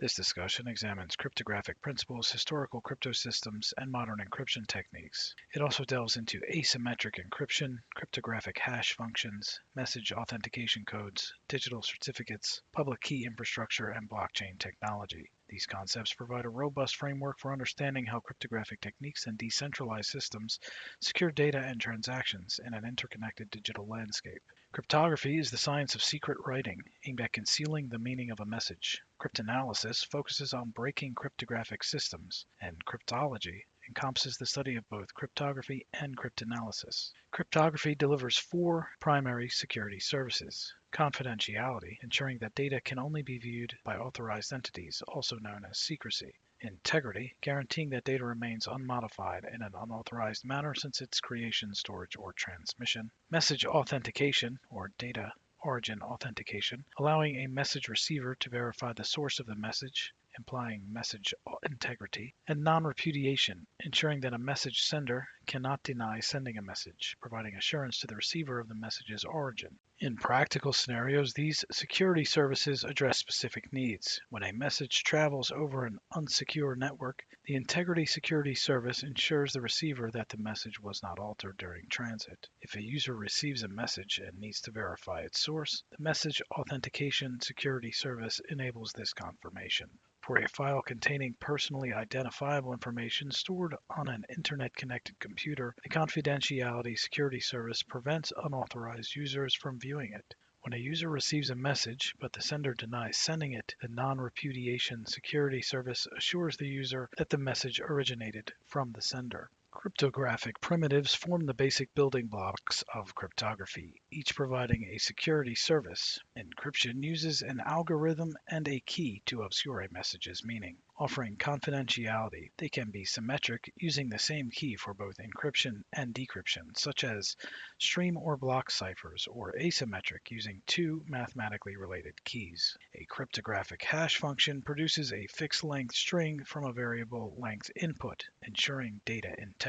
This discussion examines cryptographic principles, historical crypto systems, and modern encryption techniques. It also delves into asymmetric encryption, cryptographic hash functions, message authentication codes, digital certificates, public key infrastructure, and blockchain technology. These concepts provide a robust framework for understanding how cryptographic techniques and decentralized systems secure data and transactions in an interconnected digital landscape. Cryptography is the science of secret writing, aimed at concealing the meaning of a message. Cryptanalysis focuses on breaking cryptographic systems, and cryptology encompasses the study of both cryptography and cryptanalysis. Cryptography delivers four primary security services. Confidentiality, ensuring that data can only be viewed by authorized entities, also known as secrecy. Integrity, guaranteeing that data remains unmodified in an unauthorized manner since its creation, storage, or transmission. Message authentication, or data origin authentication, allowing a message receiver to verify the source of the message, implying message integrity. And non-repudiation, ensuring that a message sender cannot deny sending a message, providing assurance to the receiver of the message's origin. In practical scenarios, these security services address specific needs. When a message travels over an unsecure network, the Integrity Security Service ensures the receiver that the message was not altered during transit. If a user receives a message and needs to verify its source, the Message Authentication Security Service enables this confirmation. For a file containing personally identifiable information stored on an internet-connected computer, the Confidentiality Security Service prevents unauthorized users from viewing it. When a user receives a message, but the sender denies sending it, the Non-Repudiation Security Service assures the user that the message originated from the sender. Cryptographic primitives form the basic building blocks of cryptography, each providing a security service. Encryption uses an algorithm and a key to obscure a message's meaning, offering confidentiality. They can be symmetric, using the same key for both encryption and decryption, such as stream or block ciphers, or asymmetric, using two mathematically related keys. A cryptographic hash function produces a fixed length string from a variable length input, ensuring data integrity.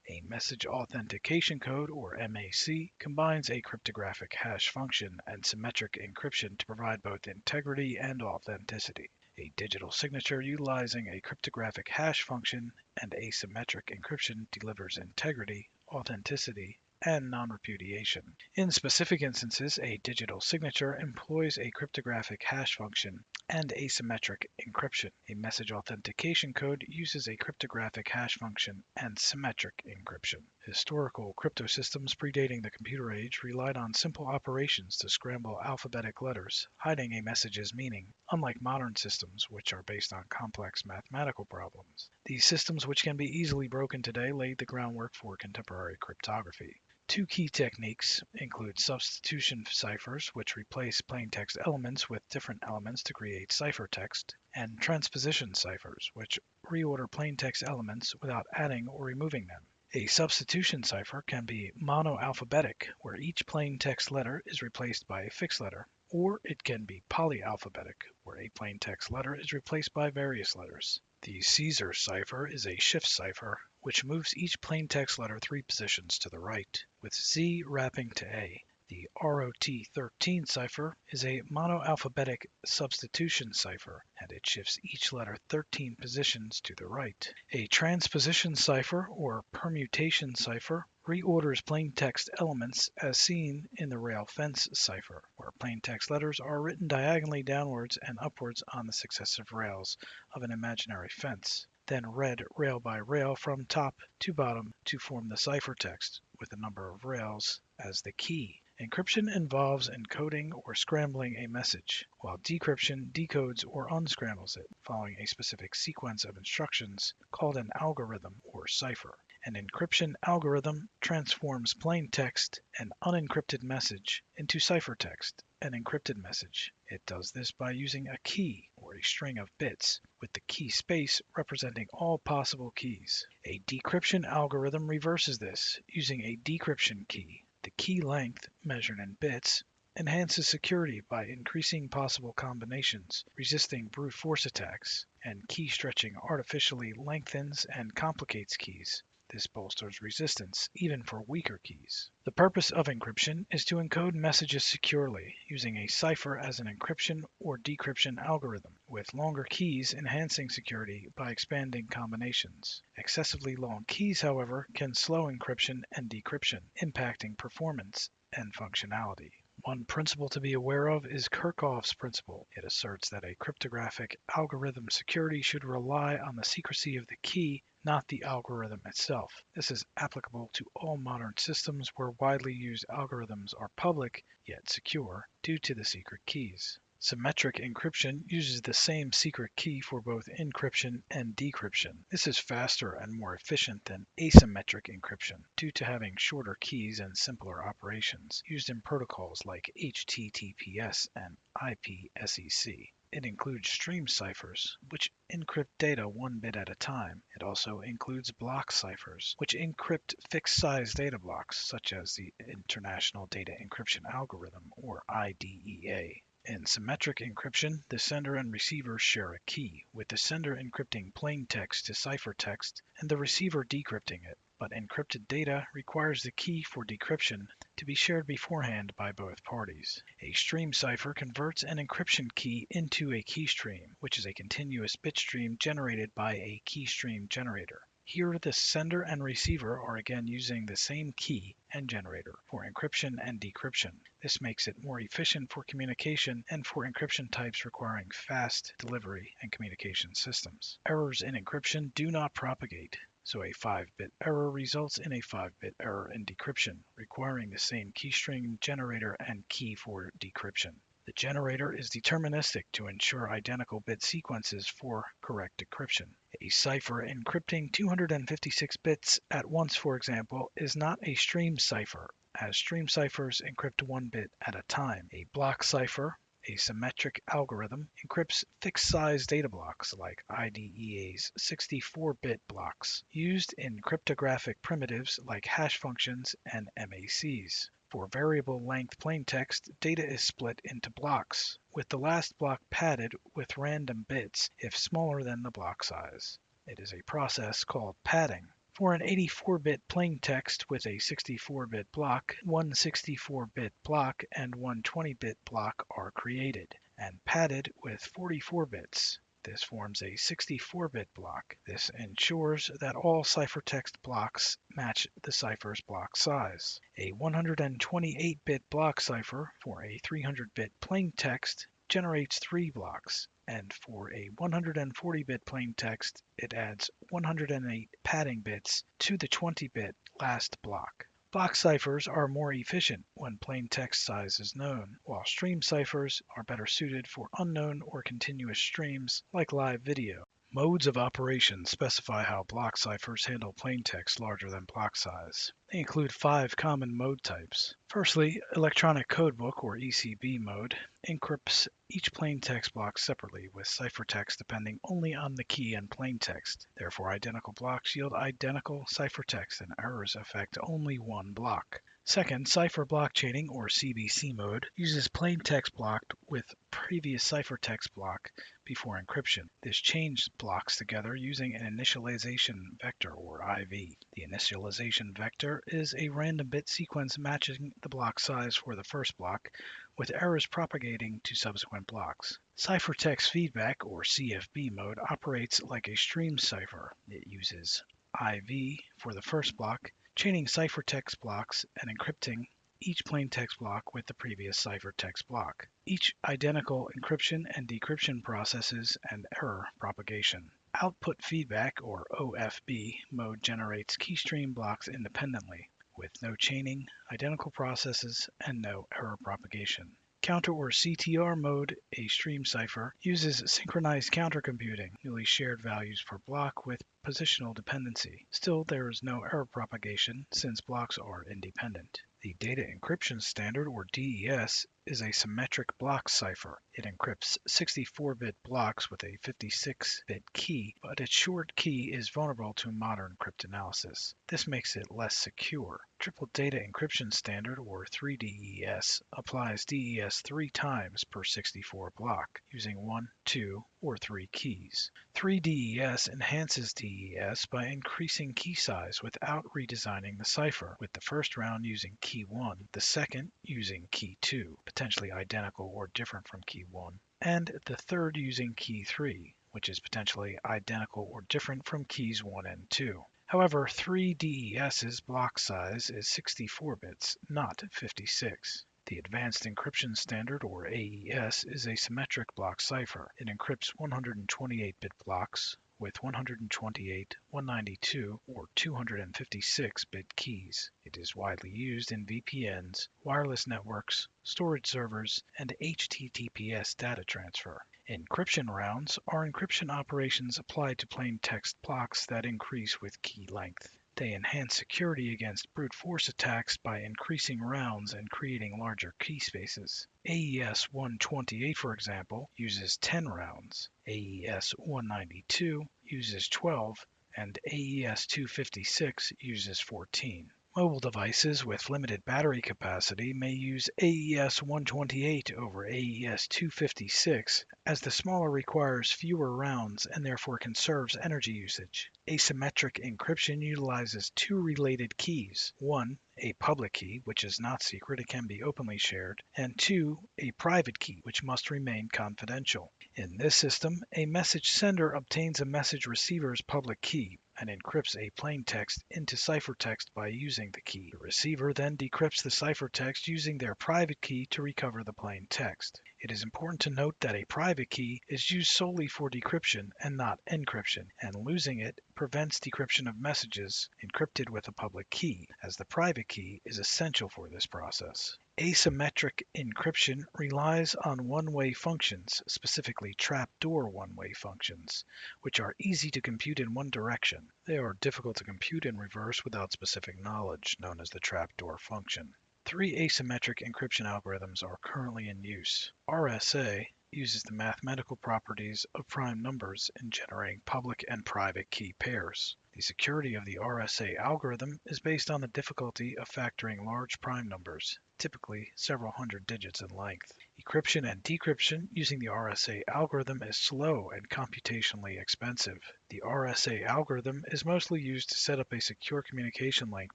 A message authentication code, or MAC, combines a cryptographic hash function and symmetric encryption to provide both integrity and authenticity. A digital signature utilizing a cryptographic hash function and asymmetric encryption delivers integrity, authenticity, and non-repudiation. In specific instances, a digital signature employs a cryptographic hash function and asymmetric encryption. A message authentication code uses a cryptographic hash function and symmetric encryption. Historical crypto systems predating the computer age relied on simple operations to scramble alphabetic letters, hiding a message's meaning, unlike modern systems, which are based on complex mathematical problems. These systems, which can be easily broken today, laid the groundwork for contemporary cryptography. Two key techniques include substitution ciphers, which replace plaintext elements with different elements to create ciphertext, and transposition ciphers, which reorder plaintext elements without adding or removing them. A substitution cipher can be monoalphabetic, where each plaintext letter is replaced by a fixed letter, or it can be polyalphabetic, where a plaintext letter is replaced by various letters. The Caesar cipher is a shift cipher, which moves each plaintext letter 3 positions to the right, with Z wrapping to A. The ROT13 cipher is a monoalphabetic substitution cipher, and it shifts each letter 13 positions to the right. A transposition cipher, or permutation cipher, reorders plaintext elements as seen in the rail fence cipher, where plaintext letters are written diagonally downwards and upwards on the successive rails of an imaginary fence, then read rail by rail from top to bottom to form the ciphertext, with the number of rails as the key. Encryption involves encoding or scrambling a message, while decryption decodes or unscrambles it, following a specific sequence of instructions called an algorithm or cipher. An encryption algorithm transforms plain text, an unencrypted message, into ciphertext, an encrypted message. It does this by using a key, or a string of bits, with the key space representing all possible keys. A decryption algorithm reverses this, using a decryption key. The key length, measured in bits, enhances security by increasing possible combinations, resisting brute force attacks, and key stretching artificially lengthens and complicates keys. This bolsters resistance, even for weaker keys. The purpose of encryption is to encode messages securely, using a cipher as an encryption or decryption algorithm, with longer keys enhancing security by expanding combinations. Excessively long keys, however, can slow encryption and decryption, impacting performance and functionality. One principle to be aware of is Kirchhoff's principle. It asserts that a cryptographic algorithm security should rely on the secrecy of the key, not the algorithm itself. This is applicable to all modern systems where widely used algorithms are public yet secure due to the secret keys. Symmetric encryption uses the same secret key for both encryption and decryption. This is faster and more efficient than asymmetric encryption due to having shorter keys and simpler operations used in protocols like HTTPS and IPsec. It includes stream ciphers, which encrypt data one bit at a time. It also includes block ciphers, which encrypt fixed-size data blocks, such as the International Data Encryption Algorithm, or IDEA. In symmetric encryption, the sender and receiver share a key, with the sender encrypting plain text to ciphertext and the receiver decrypting it. But encrypted data requires the key for decryption to be shared beforehand by both parties. A stream cipher converts an encryption key into a key stream, which is a continuous bit stream generated by a key stream generator. Here, the sender and receiver are again using the same key and generator for encryption and decryption. This makes it more efficient for communication and for encryption types requiring fast delivery and communication systems. Errors in encryption do not propagate, so a 5-bit error results in a 5-bit error in decryption, requiring the same keystring generator and key for decryption. The generator is deterministic to ensure identical bit sequences for correct decryption. A cipher encrypting 256 bits at once, for example, is not a stream cipher, as stream ciphers encrypt one bit at a time. A block cipher, a symmetric algorithm, encrypts fixed-size data blocks like IDEA's 64-bit blocks, used in cryptographic primitives like hash functions and MACs. For variable length plaintext, data is split into blocks, with the last block padded with random bits if smaller than the block size. It is a process called padding. For an 84-bit plaintext with a 64-bit block, one 64-bit block and one 20-bit block are created, and padded with 44 bits. This forms a 64-bit block. This ensures that all ciphertext blocks match the cipher's block size. A 128-bit block cipher for a 300-bit plaintext generates 3 blocks, and for a 140-bit plaintext, it adds 108 padding bits to the 20-bit last block. Block ciphers are more efficient when plain text size is known, while stream ciphers are better suited for unknown or continuous streams like live video. Modes of operation specify how block ciphers handle plain text larger than block size. They include 5 common mode types. Firstly, electronic codebook or ECB mode encrypts each plain text block separately with ciphertext depending only on the key and plain text. Therefore, identical blocks yield identical ciphertext and errors affect only one block. Second, cipher blockchaining or CBC mode uses plain text blocked with previous ciphertext block before encryption. This chains blocks together using an initialization vector or IV. The initialization vector is a random bit sequence matching the block size for the first block, with errors propagating to subsequent blocks. Ciphertext feedback or CFB mode operates like a stream cipher. It uses IV for the first block, chaining ciphertext blocks and encrypting each plaintext block with the previous ciphertext block. Each identical encryption and decryption processes and error propagation. Output feedback or OFB mode generates keystream blocks independently, with no chaining, identical processes, and no error propagation. Counter or CTR mode, a stream cipher, uses synchronized countercomputing, newly shared values per block with positional dependency. Still, there is no error propagation since blocks are independent. The data encryption standard, or DES, is a symmetric block cipher. It encrypts 64-bit blocks with a 56-bit key, but its short key is vulnerable to modern cryptanalysis. This makes it less secure. Triple Data Encryption Standard, or 3DES, applies DES 3 times per 64 block, using 1, 2, or 3 keys. 3DES enhances DES by increasing key size without redesigning the cipher, with the first round using key 1, the second using key 2, potentially identical or different from key 1, and the third using key 3, which is potentially identical or different from keys 1 and 2. However, 3DES's block size is 64 bits, not 56. The Advanced Encryption Standard, or AES, is a symmetric block cipher. It encrypts 128-bit blocks with 128, 192, or 256-bit keys. It is widely used in VPNs, wireless networks, storage servers, and HTTPS data transfer. Encryption rounds are encryption operations applied to plain text blocks that increase with key length. They enhance security against brute force attacks by increasing rounds and creating larger key spaces. AES 128, for example, uses 10 rounds. AES 192 uses 12, and AES 256 uses 14. Mobile devices with limited battery capacity may use AES 128 over AES 256, as the smaller requires fewer rounds and therefore conserves energy usage. Asymmetric encryption utilizes two related keys: one, a public key, which is not secret and can be openly shared, and two, a private key, which must remain confidential. In this system, a message sender obtains a message receiver's public key and encrypts a plain text into ciphertext by using the key. The receiver then decrypts the ciphertext using their private key to recover the plain text. It is important to note that a private key is used solely for decryption and not encryption, and losing it prevents decryption of messages encrypted with a public key, as the private key is essential for this process. Asymmetric encryption relies on one-way functions, specifically trapdoor one-way functions, which are easy to compute in one direction. They are difficult to compute in reverse without specific knowledge, known as the trapdoor function. Three asymmetric encryption algorithms are currently in use. RSA uses the mathematical properties of prime numbers in generating public and private key pairs. The security of the RSA algorithm is based on the difficulty of factoring large prime numbers, typically several hundred digits in length. Encryption and decryption using the RSA algorithm is slow and computationally expensive. The RSA algorithm is mostly used to set up a secure communication link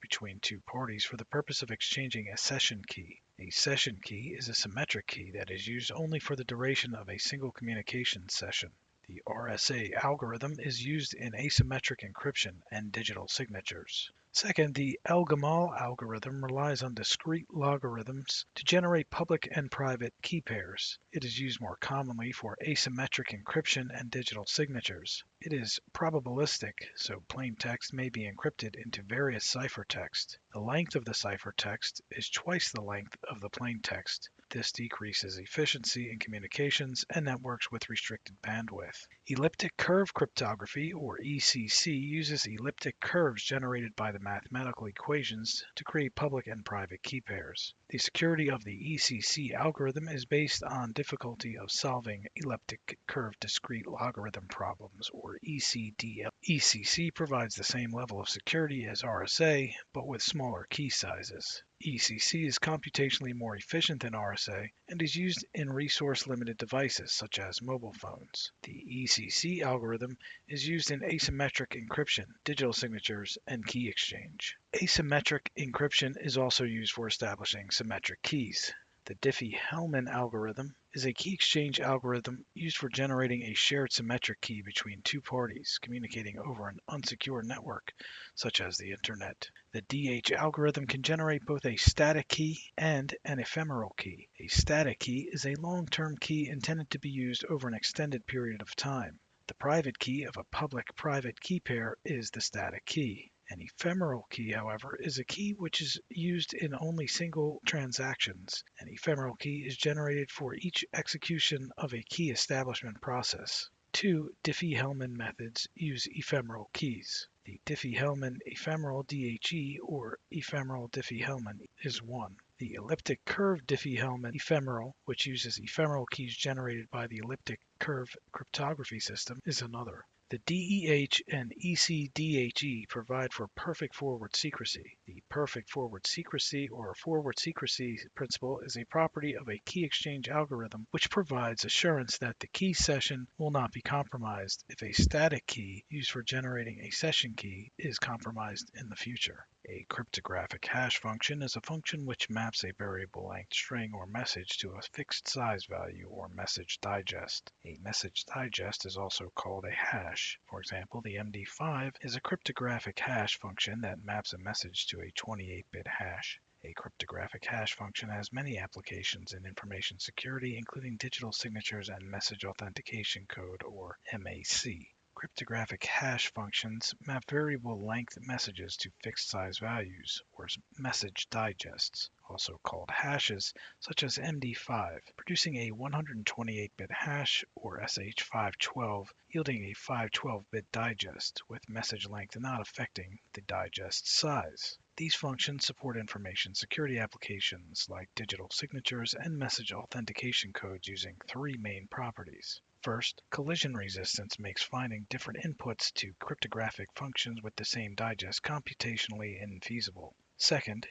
between two parties for the purpose of exchanging a session key. A session key is a symmetric key that is used only for the duration of a single communication session. The RSA algorithm is used in asymmetric encryption and digital signatures. Second, the El-Gamal algorithm relies on discrete logarithms to generate public and private key pairs. It is used more commonly for asymmetric encryption and digital signatures. It is probabilistic, so plain text may be encrypted into various ciphertext. The length of the ciphertext is twice the length of the plain text. This decreases efficiency in communications and networks with restricted bandwidth. Elliptic curve cryptography, or ECC, uses elliptic curves generated by the mathematical equations to create public and private key pairs. The security of the ECC algorithm is based on difficulty of solving elliptic curve discrete logarithm problems, or ECDL. ECC provides the same level of security as RSA, but with smaller key sizes. ECC is computationally more efficient than RSA and is used in resource-limited devices such as mobile phones. The ECC algorithm is used in asymmetric encryption, digital signatures, and key exchange. Asymmetric encryption is also used for establishing symmetric keys. The Diffie-Hellman algorithm is a key exchange algorithm used for generating a shared symmetric key between two parties communicating over an unsecure network, such as the Internet. The DH algorithm can generate both a static key and an ephemeral key. A static key is a long-term key intended to be used over an extended period of time. The private key of a public-private key pair is the static key. An ephemeral key, however, is a key which is used in only single transactions. An ephemeral key is generated for each execution of a key establishment process. Two Diffie-Hellman methods use ephemeral keys. The Diffie-Hellman ephemeral DHE, or ephemeral Diffie-Hellman, is one. The elliptic curve Diffie-Hellman ephemeral, which uses ephemeral keys generated by the elliptic curve cryptography system, is another. The DEH and ECDHE provide for perfect forward secrecy. The perfect forward secrecy or forward secrecy principle is a property of a key exchange algorithm which provides assurance that the key session will not be compromised if a static key used for generating a session key is compromised in the future. A cryptographic hash function is a function which maps a variable length string or message to a fixed size value or message digest. A message digest is also called a hash. For example, the MD5 is a cryptographic hash function that maps a message to a 28-bit hash. A cryptographic hash function has many applications in information security, including digital signatures and message authentication code, or MAC. Cryptographic hash functions map variable length messages to fixed size values, or message digests, also called hashes, such as MD5, producing a 128-bit hash, or SH512, yielding a 512-bit digest, with message length not affecting the digest size. These functions support information security applications like digital signatures and message authentication codes using three main properties. First, collision resistance makes finding different inputs to cryptographic functions with the same digest computationally infeasible. Second,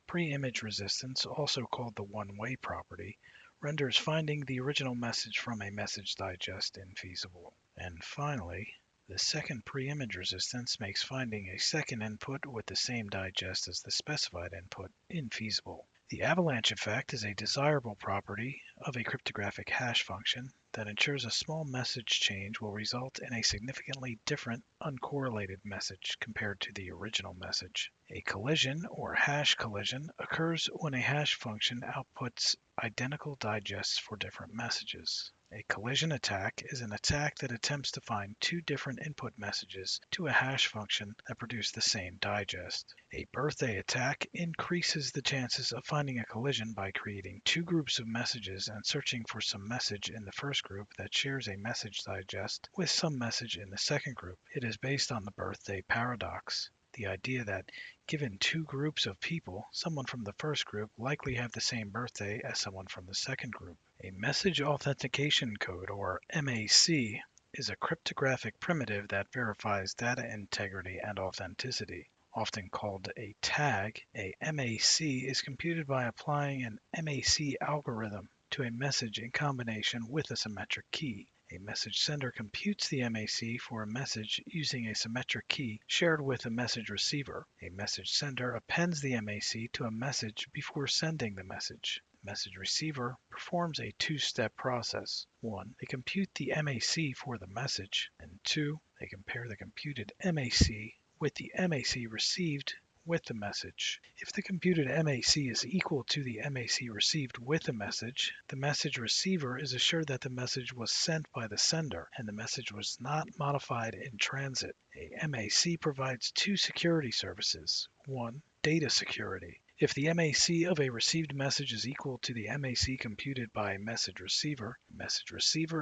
pre-image resistance, also called the one-way property, renders finding the original message from a message digest infeasible. And finally, the second pre-image resistance makes finding a second input with the same digest as the specified input infeasible. The avalanche effect is a desirable property of a cryptographic hash function that ensures a small message change will result in a significantly different uncorrelated message compared to the original message. A collision or hash collision occurs when a hash function outputs identical digests for different messages. A collision attack is an attack that attempts to find two different input messages to a hash function that produce the same digest. A birthday attack increases the chances of finding a collision by creating two groups of messages and searching for some message in the first group that shares a message digest with some message in the second group. It is based on the birthday paradox, the idea that given two groups of people, someone from the first group likely have the same birthday as someone from the second group. A message authentication code, or MAC, is a cryptographic primitive that verifies data integrity and authenticity. Often called a tag, a MAC is computed by applying an MAC algorithm to a message in combination with a symmetric key. A message sender computes the MAC for a message using a symmetric key shared with a message receiver. A message sender appends the MAC to a message before sending the message. The message receiver performs a two-step process. 1. They compute the MAC for the message, and 2. They compare the computed MAC with the MAC received with the message. If the computed MAC is equal to the MAC received with the message receiver is assured that the message was sent by the sender and the message was not modified in transit. A MAC provides two security services. 1. Data security. If the MAC of a received message is equal to the MAC computed by a message receiver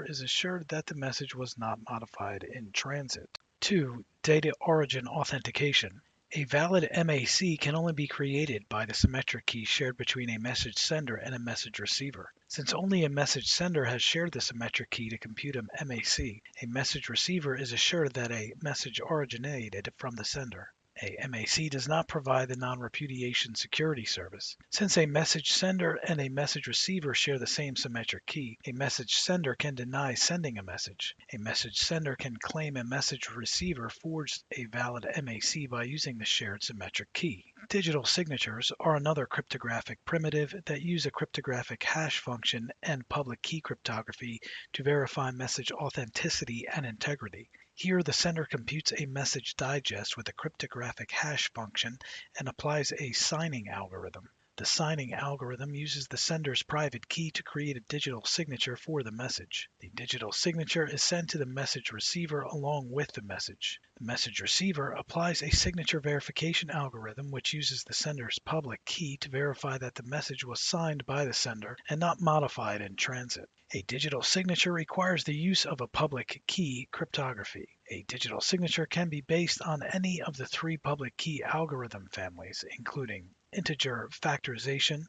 is assured that the message was not modified in transit. 2. Data origin authentication. A valid MAC can only be created by the symmetric key shared between a message sender and a message receiver. Since only a message sender has shared the symmetric key to compute a MAC, a message receiver is assured that a message originated from the sender. A MAC does not provide the non-repudiation security service. Since a message sender and a message receiver share the same symmetric key, a message sender can deny sending a message. A message sender can claim a message receiver forged a valid MAC by using the shared symmetric key. Digital signatures are another cryptographic primitive that use a cryptographic hash function and public key cryptography to verify message authenticity and integrity. Here, the sender computes a message digest with a cryptographic hash function and applies a signing algorithm. The signing algorithm uses the sender's private key to create a digital signature for the message. The digital signature is sent to the message receiver along with the message. The message receiver applies a signature verification algorithm which uses the sender's public key to verify that the message was signed by the sender and not modified in transit. A digital signature requires the use of a public key cryptography. A digital signature can be based on any of the three public key algorithm families, including integer factorization,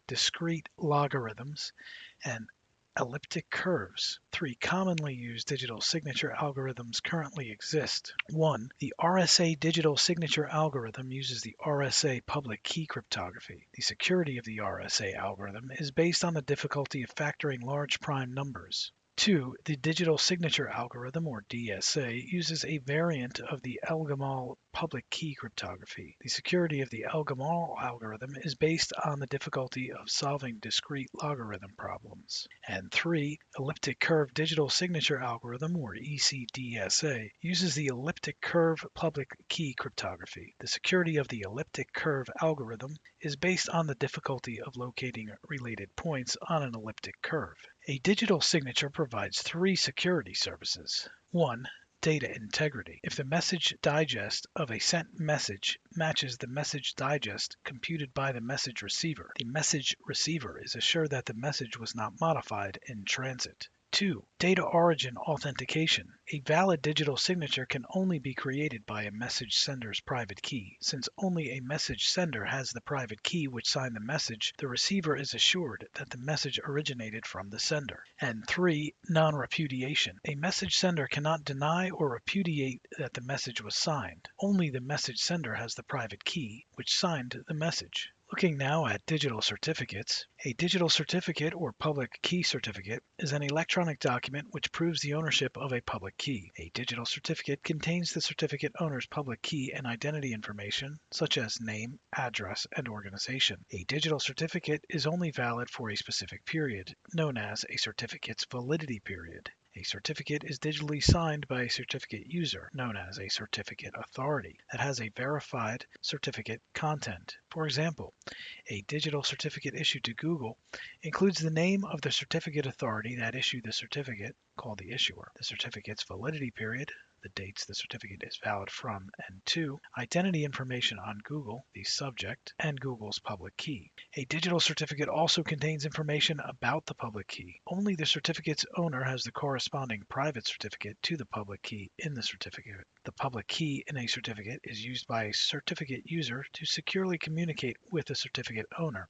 discrete logarithms, and elliptic curves. 3 commonly used digital signature algorithms currently exist. 1. The RSA digital signature algorithm uses the RSA public key cryptography. The security of the RSA algorithm is based on the difficulty of factoring large prime numbers. 2. The digital signature algorithm, or DSA, uses a variant of the El-Gamal public key cryptography. The security of the El-Gamal algorithm is based on the difficulty of solving discrete logarithm problems. And 3. Elliptic curve digital signature algorithm, or ECDSA, uses the elliptic curve public key cryptography. The security of the elliptic curve algorithm is based on the difficulty of locating related points on an elliptic curve. A digital signature provides 3 security services. 1. Data integrity. If the message digest of a sent message matches the message digest computed by the message receiver, the message receiver is assured that the message was not modified in transit. 2. Data origin authentication. A valid digital signature can only be created by a message sender's private key. Since only a message sender has the private key which signed the message, the receiver is assured that the message originated from the sender. And 3. Non-repudiation. A message sender cannot deny or repudiate that the message was signed. Only the message sender has the private key which signed the message. Looking now at digital certificates, a digital certificate or public key certificate is an electronic document which proves the ownership of a public key. A digital certificate contains the certificate owner's public key and identity information, such as name, address, and organization. A digital certificate is only valid for a specific period, known as a certificate's validity period. A certificate is digitally signed by a certificate user, known as a certificate authority, that has a verified certificate content. For example, a digital certificate issued to Google includes the name of the certificate authority that issued the certificate, called the issuer, the certificate's validity period, the dates the certificate is valid from, and 2. Identity information on Google, the subject, and Google's public key. A digital certificate also contains information about the public key. Only the certificate's owner has the corresponding private certificate to the public key in the certificate. The public key in a certificate is used by a certificate user to securely communicate with the certificate owner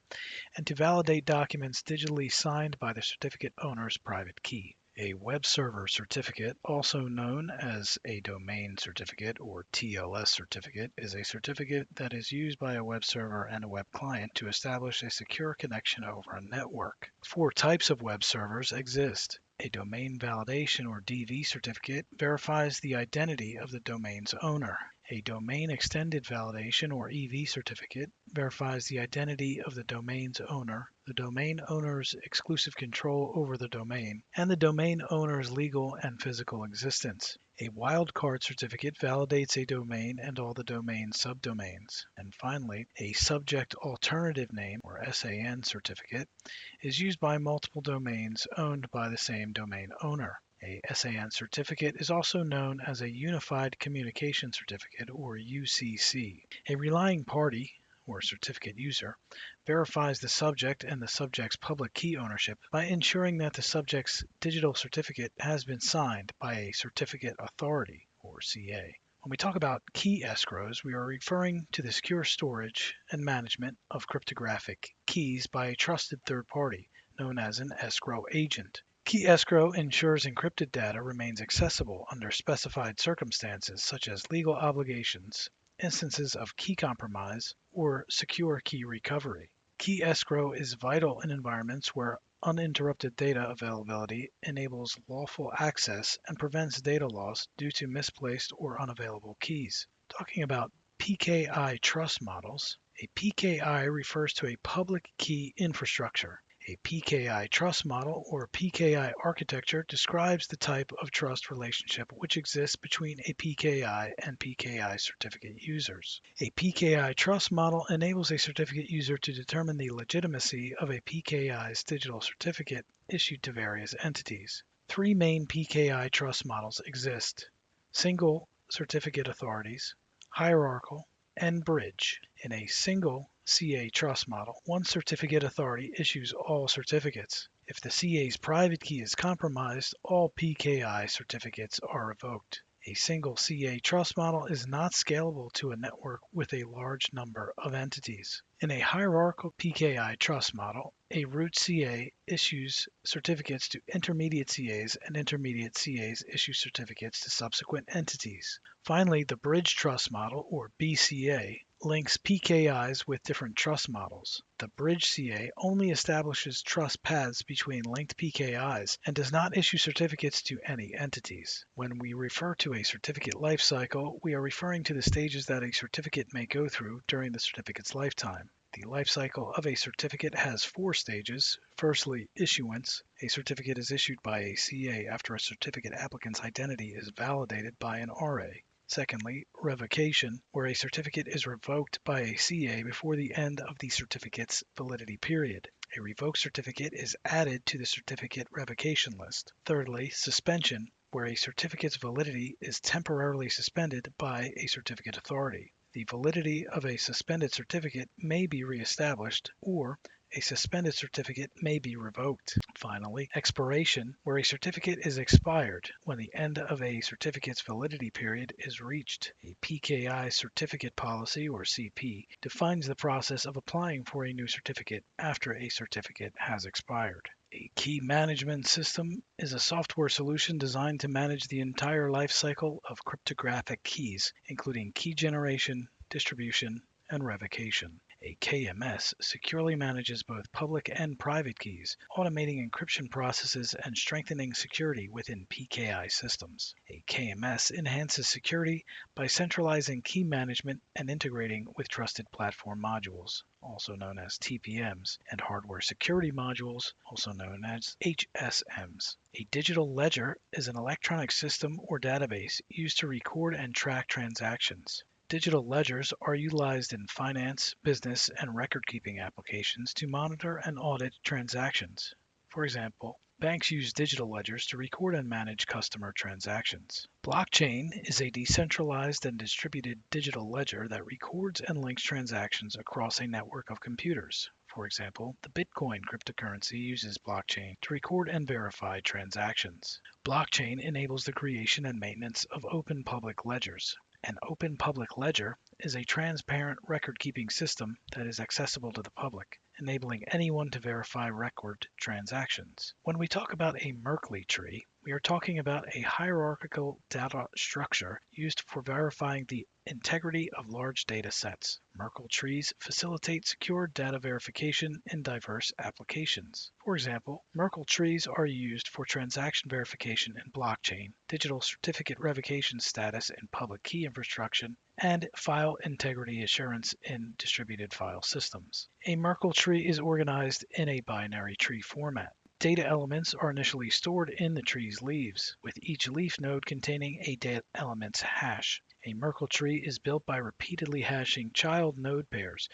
and to validate documents digitally signed by the certificate owner's private key. A web server certificate, also known as a domain certificate or TLS certificate, is a certificate that is used by a web server and a web client to establish a secure connection over a network. 4 types of web servers exist. A domain validation or DV certificate verifies the identity of the domain's owner. A domain extended validation or EV certificate verifies the identity of the domain's owner, the domain owner's exclusive control over the domain, and the domain owner's legal and physical existence. A wildcard certificate validates a domain and all the domain subdomains. And finally, a subject alternative name or SAN certificate is used by multiple domains owned by the same domain owner. A SAN certificate is also known as a Unified Communication Certificate, or UCC. A relying party, or certificate user, verifies the subject and the subject's public key ownership by ensuring that the subject's digital certificate has been signed by a certificate authority, or CA. When we talk about key escrows, we are referring to the secure storage and management of cryptographic keys by a trusted third party, known as an escrow agent. Key escrow ensures encrypted data remains accessible under specified circumstances such as legal obligations, instances of key compromise, or secure key recovery. Key escrow is vital in environments where uninterrupted data availability enables lawful access and prevents data loss due to misplaced or unavailable keys. Talking about PKI trust models, a PKI refers to a public key infrastructure. A PKI trust model or PKI architecture describes the type of trust relationship which exists between a PKI and PKI certificate users. A PKI trust model enables a certificate user to determine the legitimacy of a PKI's digital certificate issued to various entities. 3 main PKI trust models exist: single certificate authorities, hierarchical, and bridge. In a single CA trust model, one certificate authority issues all certificates. If the CA's private key is compromised, all PKI certificates are revoked. A single CA trust model is not scalable to a network with a large number of entities. In a hierarchical PKI trust model, a root CA issues certificates to intermediate CAs and intermediate CAs issue certificates to subsequent entities. Finally, the bridge trust model, or BCA, links PKIs with different trust models. The bridge CA only establishes trust paths between linked PKIs and does not issue certificates to any entities. When we refer to a certificate lifecycle, we are referring to the stages that a certificate may go through during the certificate's lifetime. The lifecycle of a certificate has 4 stages. Firstly, issuance. A certificate is issued by a CA after a certificate applicant's identity is validated by an RA. Secondly, revocation, where a certificate is revoked by a CA before the end of the certificate's validity period. A revoked certificate is added to the certificate revocation list. Thirdly, suspension, where a certificate's validity is temporarily suspended by a certificate authority. The validity of a suspended certificate may be reestablished, or a suspended certificate may be revoked. Finally, expiration, where a certificate is expired when the end of a certificate's validity period is reached. A PKI certificate policy, or CP, defines the process of applying for a new certificate after a certificate has expired. A key management system is a software solution designed to manage the entire life cycle of cryptographic keys, including key generation, distribution, and revocation. A KMS securely manages both public and private keys, automating encryption processes and strengthening security within PKI systems. A KMS enhances security by centralizing key management and integrating with trusted platform modules, also known as TPMs, and hardware security modules, also known as HSMs. A digital ledger is an electronic system or database used to record and track transactions. Digital ledgers are utilized in finance, business, and record-keeping applications to monitor and audit transactions. For example, banks use digital ledgers to record and manage customer transactions. Blockchain is a decentralized and distributed digital ledger that records and links transactions across a network of computers. For example, the Bitcoin cryptocurrency uses blockchain to record and verify transactions. Blockchain enables the creation and maintenance of open public ledgers. An open public ledger is a transparent record-keeping system that is accessible to the public, enabling anyone to verify record transactions. When we talk about a Merkle tree, we are talking about a hierarchical data structure used for verifying the integrity of large data sets. Merkle trees facilitate secure data verification in diverse applications. For example, Merkle trees are used for transaction verification in blockchain, digital certificate revocation status in public key infrastructure, and file integrity assurance in distributed file systems. A Merkle tree is organized in a binary tree format. Data elements are initially stored in the tree's leaves, with each leaf node containing a data element's hash. A Merkle tree is built by repeatedly hashing child node pairs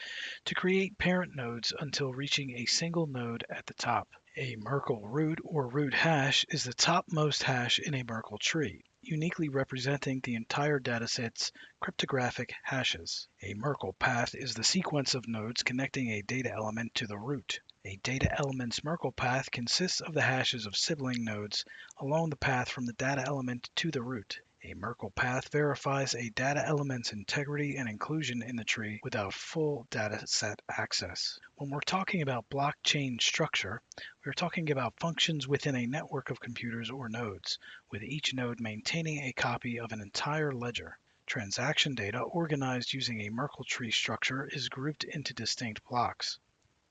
to create parent nodes until reaching a single node at the top. A Merkle root or root hash is the topmost hash in a Merkle tree, uniquely representing the entire dataset's cryptographic hashes. A Merkle path is the sequence of nodes connecting a data element to the root. A data element's Merkle path consists of the hashes of sibling nodes along the path from the data element to the root. A Merkle path verifies a data element's integrity and inclusion in the tree without full dataset access. When we're talking about blockchain structure, we're talking about functions within a network of computers or nodes, with each node maintaining a copy of an entire ledger. Transaction data organized using a Merkle tree structure is grouped into distinct blocks.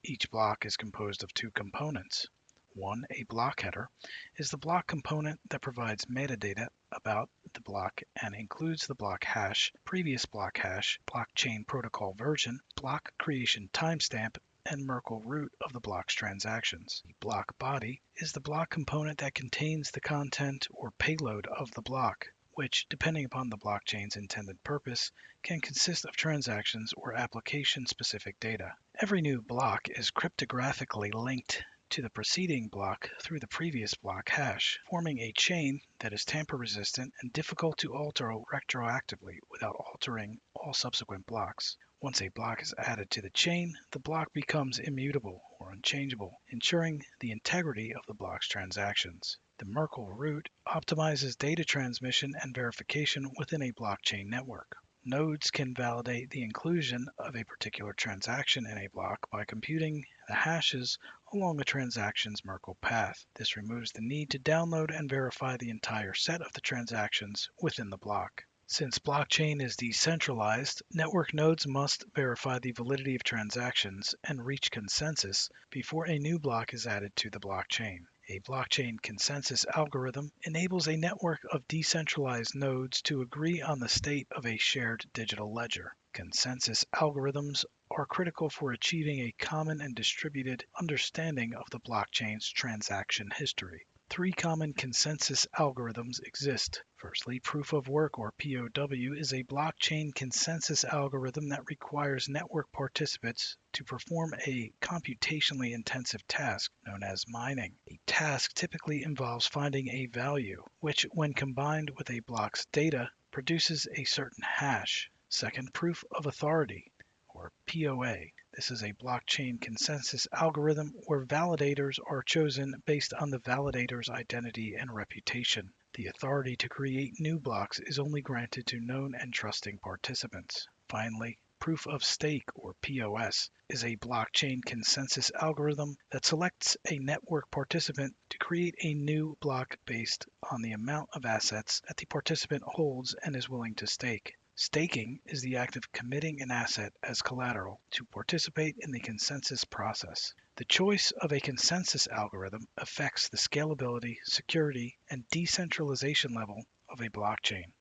Each block is composed of 2 components. One, a block header, is the block component that provides metadata about the block and includes the block hash, previous block hash, blockchain protocol version, block creation timestamp, and Merkle root of the block's transactions. The block body is the block component that contains the content or payload of the block, which, depending upon the blockchain's intended purpose, can consist of transactions or application-specific data. Every new block is cryptographically linked to the preceding block through the previous block hash, forming a chain that is tamper-resistant and difficult to alter retroactively without altering all subsequent blocks. Once a block is added to the chain, the block becomes immutable or unchangeable, ensuring the integrity of the block's transactions. The Merkle root optimizes data transmission and verification within a blockchain network. Nodes can validate the inclusion of a particular transaction in a block by computing the hashes along a transaction's Merkle path. This removes the need to download and verify the entire set of the transactions within the block. Since blockchain is decentralized, network nodes must verify the validity of transactions and reach consensus before a new block is added to the blockchain. A blockchain consensus algorithm enables a network of decentralized nodes to agree on the state of a shared digital ledger. Consensus algorithms are critical for achieving a common and distributed understanding of the blockchain's transaction history. Three common consensus algorithms exist. Firstly, proof of work or POW is a blockchain consensus algorithm that requires network participants to perform a computationally intensive task known as mining. A task typically involves finding a value, which, when combined with a block's data, produces a certain hash. Second, proof of authority or POA. This is a blockchain consensus algorithm where validators are chosen based on the validator's identity and reputation. The authority to create new blocks is only granted to known and trusting participants. Finally, proof of stake or POS is a blockchain consensus algorithm that selects a network participant to create a new block based on the amount of assets that the participant holds and is willing to stake. Staking is the act of committing an asset as collateral to participate in the consensus process. The choice of a consensus algorithm affects the scalability, security, and decentralization level of a blockchain.